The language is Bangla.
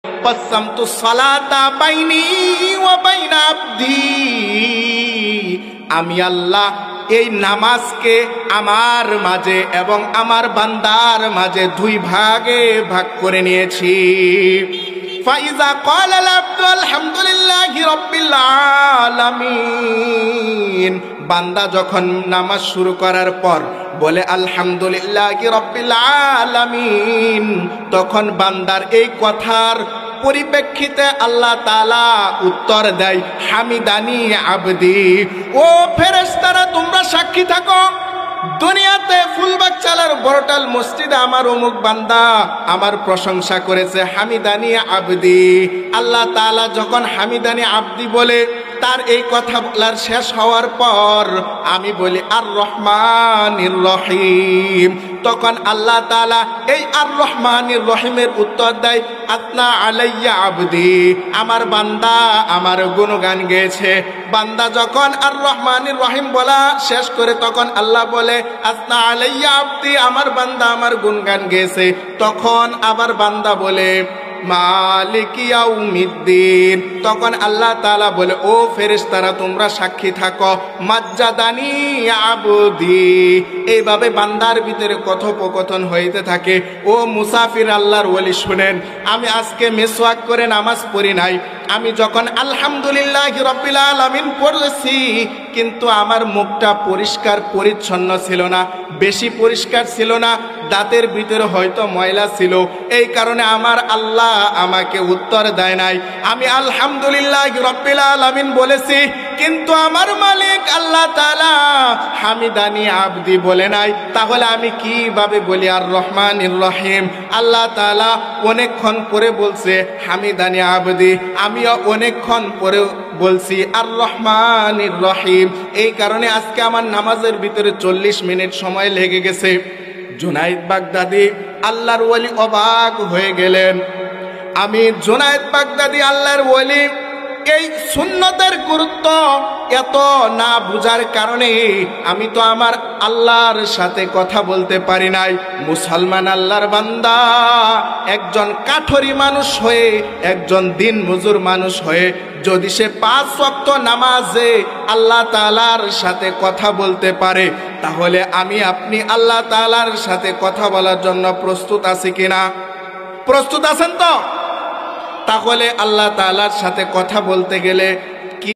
কাসামতু সালাতা বাইনি ওয়া বাইনা আবদি, আমি আল্লাহ এই নামাজকে আমার মাঝে এবং আমার বান্দার মাঝে দুই ভাগে ভাগ করে নিয়েছি। ফাইজা ক্বালাল আবদু আলহামদুলিল্লাহি রাব্বিল আলামিন, বান্দা যখন নামাজ শুরু করার পর বলে আলহামদুলিল্লাহি রাব্বিল আলামিন, তখন বান্দার এই কথার পরিপ্রেক্ষিতে আল্লাহ তাআলা উত্তর দেয় হামিদানি আবদি। ও ফেরেশতারা তোমরা সাক্ষী থাকো, দুনিয়াতে ফুলবাগ চালার বড়টাল মসজিদে আমার অমুক বান্দা আমার প্রশংসা করেছে, হামিদানি আবদি। আল্লাহ তাআলা যখন হামিদানি আবদি বলে তার এই কথা বলার শেষ হওয়ার পর আমি বলি আর রহমানির রহিম, তখন আল্লাহ তাআলা এই আর রহমানির রহিমের উত্তর দেয় আতনা আলাইয়া আবদি, আমার বান্দা আমার গুণগান গেয়েছে। বান্দা যখন আর রহমানির রহিম বলা শেষ করে তখন আল্লাহ বলে আতনা আলাইয়া আবদি, আমার বান্দা আমার গুণগান গেয়েছে। তখন আবার বান্দা বলে মালিক ইয়াউমিদ্দিন, তখন আল্লাহ তাআলা বলে ও ফেরেশতারা তোমরা সাক্ষী থাকো মাজ্জাদানি আবদি। এইভাবে বান্দার ভিতরে কথোপকথন হইতে থাকে। ও মুসাফির আল্লাহর ওলি শুনেন, আমি আজকে মিসওয়াক করে নামাজ পড়ি নাই, আমি যখন আলহামদুলিল্লাহি রাব্বিল আলামিন পড়েছি কিন্তু আমার মুখটা পরিষ্কার পরিচ্ছন্ন ছিল না, বেশি পরিষ্কার ছিল না, দাঁতের ভিতরে হয়তো ময়লা ছিল, এই কারণে আমার আল্লাহ আমাকে উত্তর দেয় নাই। আমি আলহামদুলিল্লাহি রাব্বিল আলামিন বলেছি কিন্তু আমার মালিক আল্লাহ তাআলা হামিদানি আবদি বলে নাই, তাহলে আমি কিভাবে বলি আর রহমানির রহিম? আল্লাহ তাআলা অনেকক্ষণ পরে বলছে হামিদানি আবদি, আমিও অনেকক্ষণ পরে বলছি আর রহমানির রহিম। এই কারণে আজকে আমার নামাজের ভিতরে 40 মিনিট সময় লেগে গেছে। জুনাইদ বাগদাদি আল্লাহর ওলি অবাক হয়ে গেলেন। আমি জুনাইদ বাগদাদি আল্লাহর ওলি এই সুন্নতের গুরুত্ব এত না বুঝার কারণে আমি তো আমার আল্লাহর সাথে কথা বলতে পারি নাই। মুসলমান আল্লাহর বান্দা একজন কাঠরি মানুষ হয়ে, একজন দিন মজুর মানুষ হয়ে যদি সে 5 ওয়াক্ত নামাজে আল্লাহ তাআলার সাথে কথা বলতে পারে, তাহলে আমি আপনি আল্লাহ তাআলার সাথে কথা বলার জন্য প্রস্তুত আছি কিনা? প্রস্তুত আছেন তো? তাহলে আল্লাহ তাআলার সাথে কথা বলতে গেলে